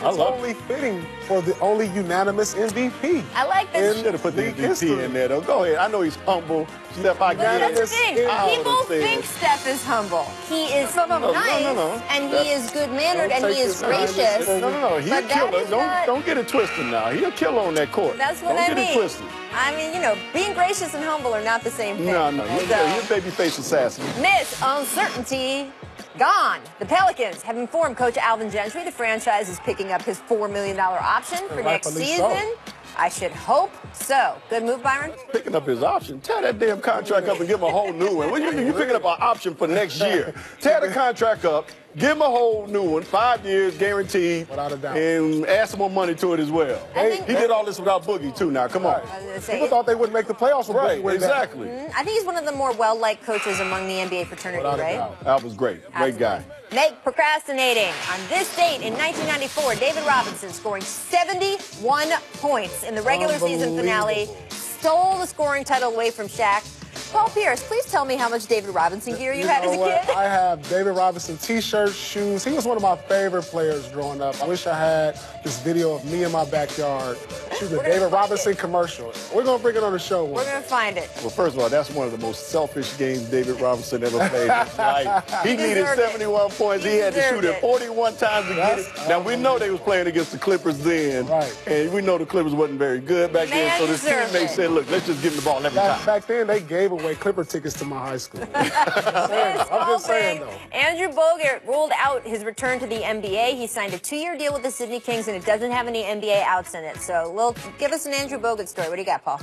It's only fitting for the only unanimous MVP. I like this. Should have put the MVP in there, though. Go ahead. I know he's humble. Steph, I But get that's it. the thing. People think Steph is humble. He is nice, and he is good-mannered, and he is gracious. No. He's a killer. Don't get it twisted now. He'll kill on that court. That's what I mean. Don't get it twisted. I mean, you know, being gracious and humble are not the same thing. No. He's a babyface assassin. Miss Uncertainty gone. The Pelicans have informed Coach Alvin Gentry the franchise is picking up his $4 million option for next season. I should hope so. Good move, Byron. Picking up his option. Tear that damn contract up and give him a whole new one. What do you mean? You picking up an option for next year? Tear the contract up, give him a whole new one, 5 years guaranteed, without a doubt, and add some more money to it as well. He did all this without Boogie too. Now, come on. People thought they wouldn't make the playoffs with Boogie. Right, exactly. I think he's one of the more well-liked coaches among the NBA fraternity, right? That was great. Great guy. Make procrastinating. On this date in 1994, David Robinson scoring 71 points in the regular season finale, stole the scoring title away from Shaq. Paul Pierce, please tell me how much David Robinson gear you had as a kid. I have David Robinson t-shirts, shoes. He was one of my favorite players growing up. I wish I had this video of me in my backyard shooting the David Robinson commercial. We're going to bring it on the show. We're going to find it. Well, first of all, that's one of the most selfish games David Robinson ever played in his life. He needed 71 points. He had to shoot it 41 times to get it. Now, we know they was playing against the Clippers then. And we know the Clippers wasn't very good back then. So the teammates said, look, let's just give him the ball every time. Back then, they gave away Clipper tickets to my high school. I'm just saying, though. Andrew Bogut ruled out his return to the NBA. He signed a 2-year deal with the Sydney Kings, and it doesn't have any NBA outs in it. So, give us an Andrew Bogut story. What do you got, Paul?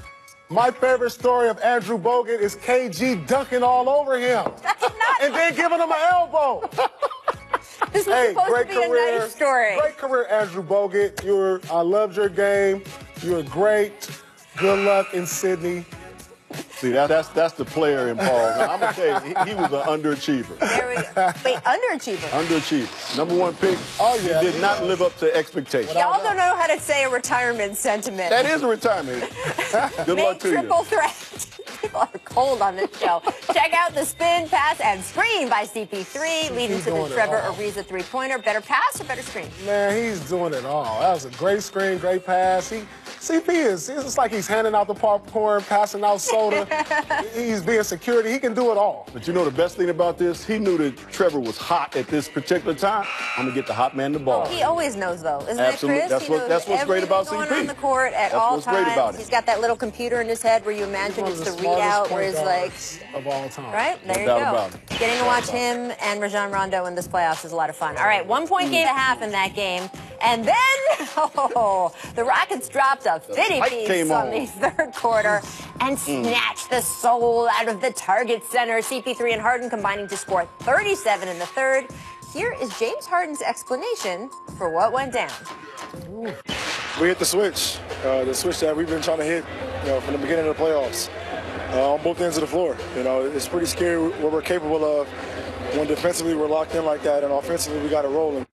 My favorite story of Andrew Bogut is KG dunking all over him. And then giving him an elbow. This was supposed to be a nice story. Great career, Andrew Bogut. I loved your game. You were great. Good luck in Sydney. See, that's the player in Paul. Now, I'm going to tell you, he was an underachiever. There we go. Wait, underachiever? Underachiever. Number 1 pick. He did not live up to expectations. Y'all don't know how to say a retirement sentiment. That is a retirement. Good luck to you. Triple threat. People are cold on this show. Check out the spin, pass, and screen by CP3, leading to the Trevor Ariza three-pointer. Better pass or better screen? Man, he's doing it all. That was a great screen, great pass. CP it's like he's handing out the popcorn, passing out soda. He's being security. He can do it all. But you know the best thing about this? He knew that Trevor was hot at this particular time. I'm going to get the hot man the ball. He always knows, though. Isn't Absolutely. it, Chris? That's what's great about CP. CP. On the court at all times. He's got that little computer in his head where you imagine it's the readout where he's like... of all time. Right? There you go. Getting to watch him and Rajon Rondo in this playoffs is a lot of fun. All right, 1 point game and a half in that game. And then, the Rockets dropped a 50-piece on the third quarter and snatched the soul out of the Target Center. CP3 and Harden combining to score 37 in the third. Here is James Harden's explanation for what went down. We hit the switch that we've been trying to hit, from the beginning of the playoffs, on both ends of the floor. It's pretty scary what we're capable of when defensively we're locked in like that, and offensively we got to roll.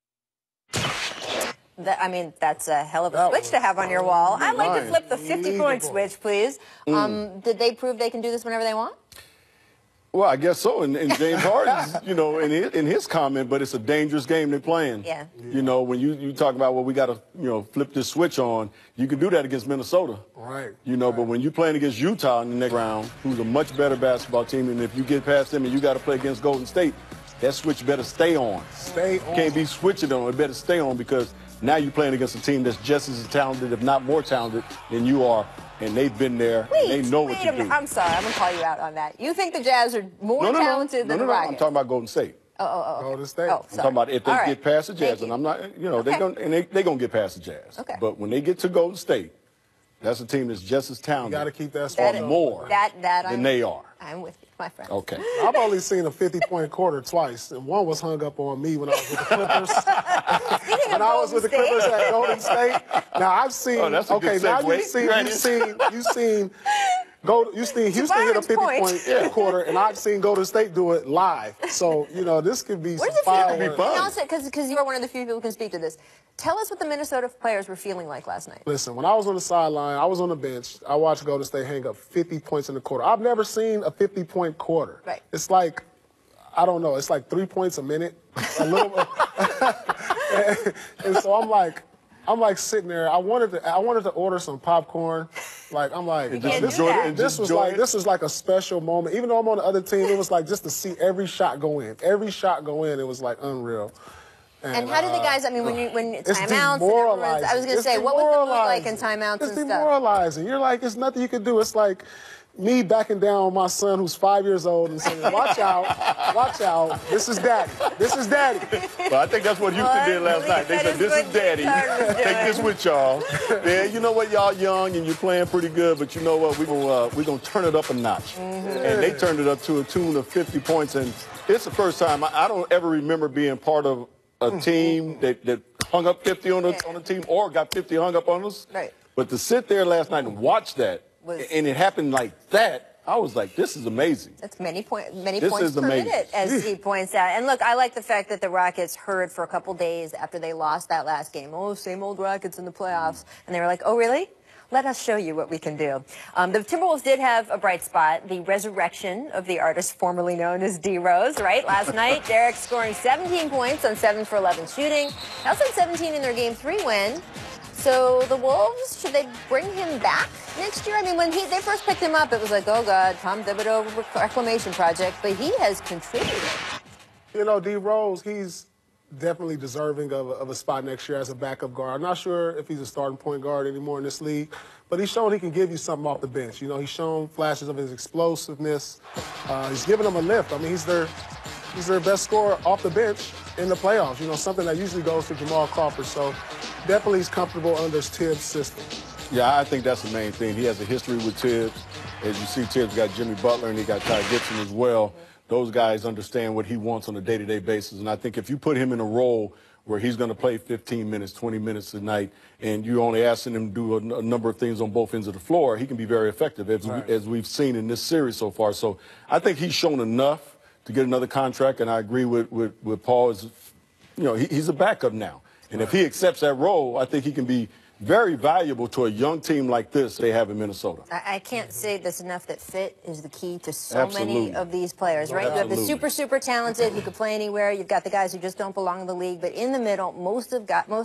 That's a hell of a switch to have on your wall. I'd like to flip the 50-point switch, please. Did they prove they can do this whenever they want? Well, I guess so. And James Harden's, in his comment, but it's a dangerous game they're playing. Yeah. When you talk about, well, we got to, flip this switch on, you can do that against Minnesota. Right. But when you're playing against Utah in the next round, who's a much better basketball team, and if you get past them and you got to play against Golden State, that switch better stay on. Stay on. Can't be switching on. It better stay on because now you're playing against a team that's just as talented, if not more talented, than you are. And they've been there. And they know what to do. I'm sorry. I'm going to call you out on that. You think the Jazz are more talented than the Rockets? I'm talking about Golden State. Golden State. I'm talking about if they get past the Jazz. And I'm not, they're going to get past the Jazz. Okay. But when they get to Golden State, that's a team that's just as talented. You got to keep that spot more than they are. I'm with you, my friend. Okay. I've only seen a 50-point quarter twice, and one was hung up on me when I was with the Clippers. When I was with the Clippers at Golden State. Now I've seen. That's a good segue. You've seen Houston hit a 50-point quarter, and I've seen Golden State do it live. So this could be some fireworks. Because you are one of the few people who can speak to this. Tell us what the Minnesota players were feeling like last night. Listen, when I was on the sideline, I was on the bench. I watched Golden State hang up 50 points in the quarter. I've never seen a 50-point quarter. Right. It's like, I don't know, it's like 3 points a minute, a little bit. And so I'm like, I'm like sitting there. I wanted to order some popcorn. Like I'm like, this was like a special moment. Even though I'm on the other team, it was like just to see every shot go in. Every shot go in, it was like unreal. And how do the guys, I mean, when it's timeouts, demoralizing. I was going to say, what would it look like in timeouts and stuff? It's demoralizing. You're like, it's nothing you can do. It's like me backing down on my son who's 5 years old and saying, watch out, this is daddy, this is daddy. Well, I think that's what Houston did last night. They said, this is daddy, take this with y'all. Man, you know what, y'all young and you're playing pretty good, but you know what, we're gonna turn it up a notch. And they turned it up to a tune of 50 points, and it's the first time, I don't ever remember being part of a team that hung up 50 on the team or got 50 hung up on us. Right. But to sit there last night and watch that, and it happened like that, I was like, this is amazing. That's many points per minute, as Steve points out. And look, I like the fact that the Rockets heard for a couple days after they lost that last game, oh, same old Rockets in the playoffs. And they were like, oh, really? Let us show you what we can do. The Timberwolves did have a bright spot, the resurrection of the artist formerly known as D. Rose, right? Last night, Derek scoring 17 points on 7 for 11 shooting. They also had 17 in their Game 3 win. So the Wolves, should they bring him back next year? I mean, when they first picked him up, it was like, oh, God, Tom Thibodeau reclamation project. But he has contributed. You know, D. Rose, he's definitely deserving of a spot next year as a backup guard. I'm not sure if he's a starting point guard anymore in this league, but he's shown he can give you something off the bench. You know, he's shown flashes of his explosiveness. He's given them a lift. I mean, he's their best scorer off the bench in the playoffs. You know, something that usually goes to Jamal Crawford. So definitely he's comfortable under Tibbs' system. Yeah, I think that's the main thing. He has a history with Tibbs. As you see, Tibbs got Jimmy Butler and he got Ty Gibson as well. Those guys understand what he wants on a day-to-day basis. And I think if you put him in a role where he's going to play 15 minutes, 20 minutes a night, and you're only asking him to do a number of things on both ends of the floor, he can be very effective, as we've seen in this series so far. So I think he's shown enough to get another contract, and I agree with Paul. You know, he's a backup now. And if he accepts that role, I think he can be very valuable to a young team like this they have in Minnesota. I can't say this enough that fit is the key to so many of these players, right? You have the super talented who could play anywhere. You've got the guys who just don't belong in the league. But in the middle, most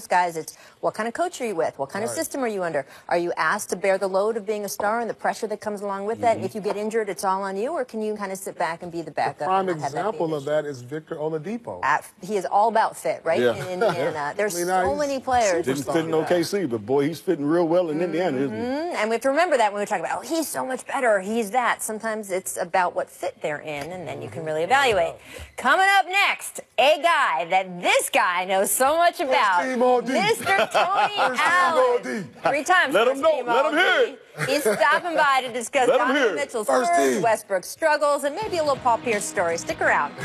guys, it's what kind of coach are you with? What kind of system are you under? Are you asked to bear the load of being a star and the pressure that comes along with that? And if you get injured, it's all on you? Or can you kind of sit back and be the backup? The prime example of that is Victor Oladipo. He is all about fit, right? In Indiana. There's so many players. Didn't fit in OKC, but boy, he's fitting real well in Indiana, isn't he? And we have to remember that when we talk about, oh, he's so much better, he's that. Sometimes it's about what fit they're in, and then you can really evaluate. Coming up next, a guy that this guy knows so much about, Mr. Tony Allen. 3 times. Let him know. Let him hear it. He's stopping by to discuss Donovan Mitchell's first, Westbrook's struggles, and maybe a little Paul Pierce story. Stick around.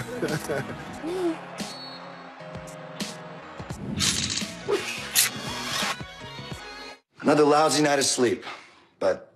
Another lousy night of sleep, but